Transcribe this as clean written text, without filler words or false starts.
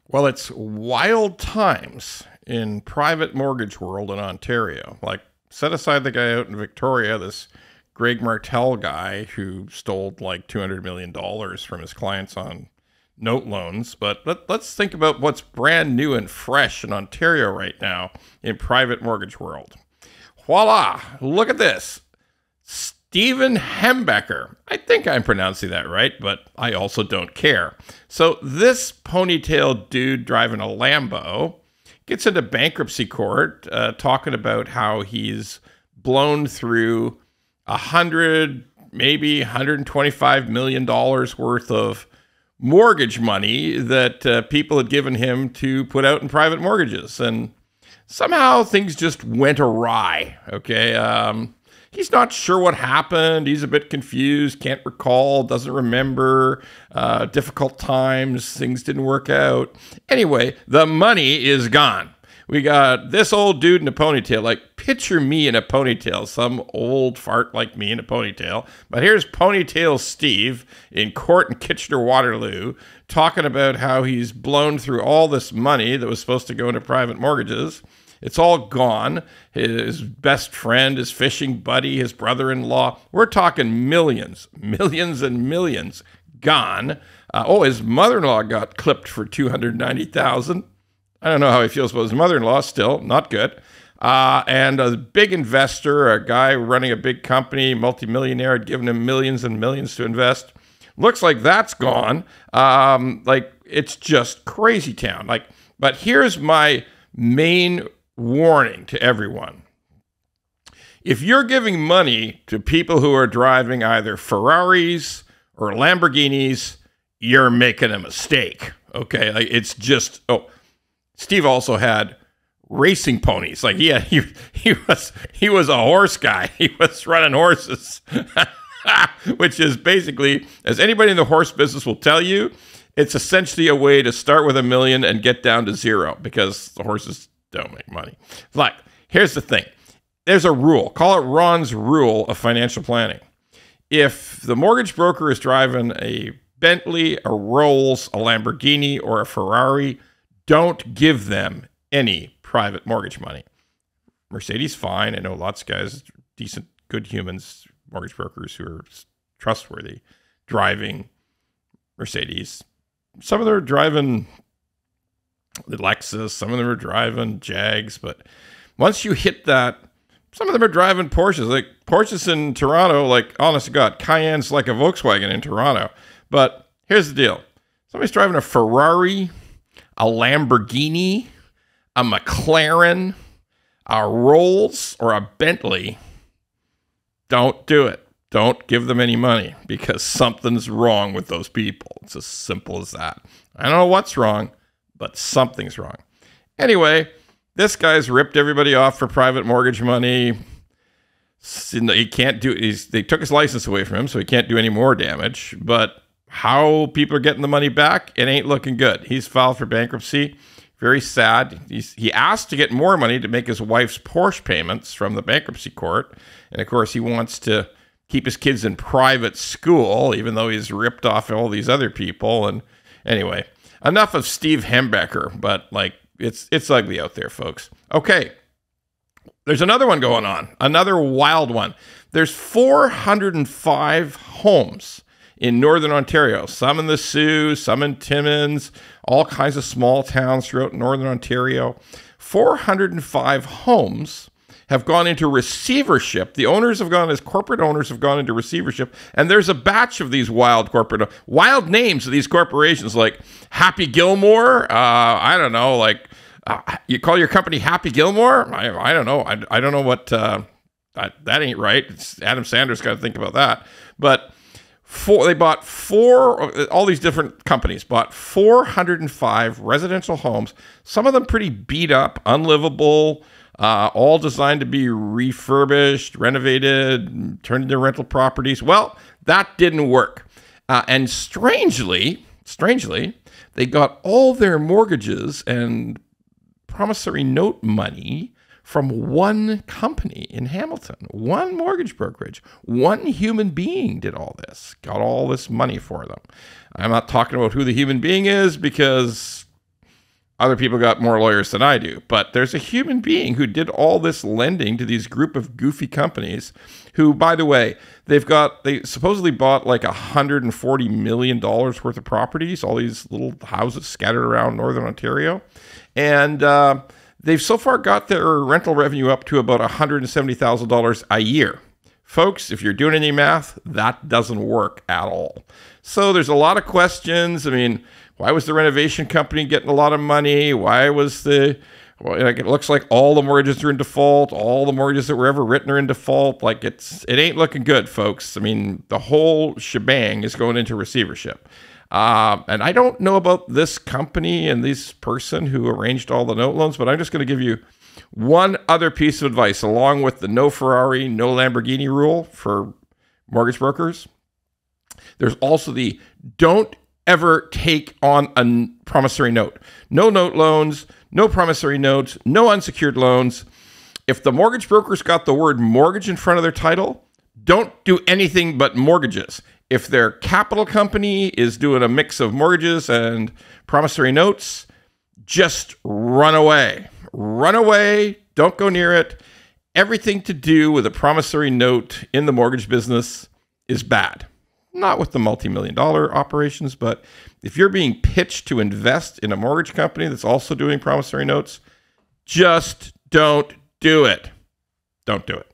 Well, it's wild times in private mortgage world in Ontario. Like, set aside the guy out in Victoria, this Greg Martel guy who stole like $200 million from his clients on note loans. But let's think about what's brand new and fresh in Ontario right now in private mortgage world. Voila, look at this. Stephen Hembecker. I think I'm pronouncing that right, but I also don't care. So this ponytail dude driving a Lambo gets into bankruptcy court talking about how he's blown through maybe $125 million worth of mortgage money that people had given him to put out in private mortgages. And somehow things just went awry, okay? He's not sure what happened. He's a bit confused, can't recall, doesn't remember, difficult times, things didn't work out. Anyway, the money is gone. We got this old dude in a ponytail. Like, picture me in a ponytail, some old fart like me in a ponytail. But here's Ponytail Steve in court in Kitchener Waterloo talking about how he's blown through all this money that was supposed to go into private mortgages. It's all gone. His best friend, his fishing buddy, his brother-in-law. We're talking millions and millions gone. His mother-in-law got clipped for $290,000. I don't know how he feels about his mother-in-law. Still, not good. And a big investor, a guy running a big company, multimillionaire, had given him millions and millions to invest. Looks like that's gone. It's just crazy town. But here's my main warning to everyone. If you're giving money to people who are driving either Ferraris or Lamborghinis, you're making a mistake. Okay, it's just Steve also had racing ponies. Like he was a horse guy. He was running horses, which is basically, as anybody in the horse business will tell you, it's essentially a way to start with $1 million and get down to zero because the horses don't make money. Like, here's the thing. There's a rule. Call it Ron's rule of financial planning. If the mortgage broker is driving a Bentley, a Rolls, a Lamborghini, or a Ferrari, don't give them any private mortgage money. Mercedes, fine. I know lots of guys, decent, good humans, mortgage brokers who are trustworthy, driving Mercedes. Some of them are driving the Lexus, some of them are driving Jags, but once you hit that, some of them are driving Porsches. Like Porsches in Toronto, like, honest to God, Cayenne's like a Volkswagen in Toronto. But here's the deal. Somebody's driving a Ferrari, a Lamborghini, a McLaren, a Rolls, or a Bentley. Don't do it. Don't give them any money because something's wrong with those people. It's as simple as that. I don't know what's wrong, but something's wrong. Anyway, this guy's ripped everybody off for private mortgage money. He can't do. They took his license away from him, so he can't do any more damage. But how people are getting the money back, it ain't looking good. He's filed for bankruptcy. Very sad. He asked to get more money to make his wife's Porsche payments from the bankruptcy court, and of course, he wants to keep his kids in private school, even though he's ripped off all these other people. And anyway. Enough of Steve Hembecker, but it's ugly out there, folks. Okay, there's another one going on, another wild one. There's 405 homes in Northern Ontario, some in the Sioux, some in Timmins, all kinds of small towns throughout Northern Ontario. 405 homes have gone into receivership. The owners have gone, as corporate owners have gone into receivership, and there's a batch of these wild names of these corporations, like Happy Gilmore. I don't know, you call your company Happy Gilmore? I don't know. I don't know what, that ain't right. Adam Sanders got to think about that. But all these different companies bought 405 residential homes, some of them pretty beat up, unlivable, all designed to be refurbished, renovated, turned into rental properties. Well, that didn't work. And strangely, they got all their mortgages and promissory note money from one company in Hamilton, one mortgage brokerage. One human being did all this, got all this money for them. I'm not talking about who the human being is because Other people got more lawyers than I do, but there's a human being who did all this lending to these group of goofy companies who, by the way, they supposedly bought like $140 million worth of properties, all these little houses scattered around Northern Ontario. And they've so far got their rental revenue up to about $170,000 a year. Folks, if you're doing any math, that doesn't work at all. So there's a lot of questions. I mean, why was the renovation company getting a lot of money? Why was it looks like all the mortgages are in default. All the mortgages that were ever written are in default. Like it ain't looking good, folks. I mean, the whole shebang is going into receivership. And I don't know about this company and this person who arranged all the note loans, but I'm just going to give you one other piece of advice, along with the no Ferrari, no Lamborghini rule for mortgage brokers. There's also the don't ever take on a promissory note. No note loans, no promissory notes, no unsecured loans. If the mortgage broker's got the word mortgage in front of their title, don't do anything but mortgages. If their capital company is doing a mix of mortgages and promissory notes, just run away. Run away. Don't go near it. Everything to do with a promissory note in the mortgage business is bad. Not with the multi-million-dollar operations, but if you're being pitched to invest in a mortgage company that's also doing promissory notes, just don't do it. Don't do it.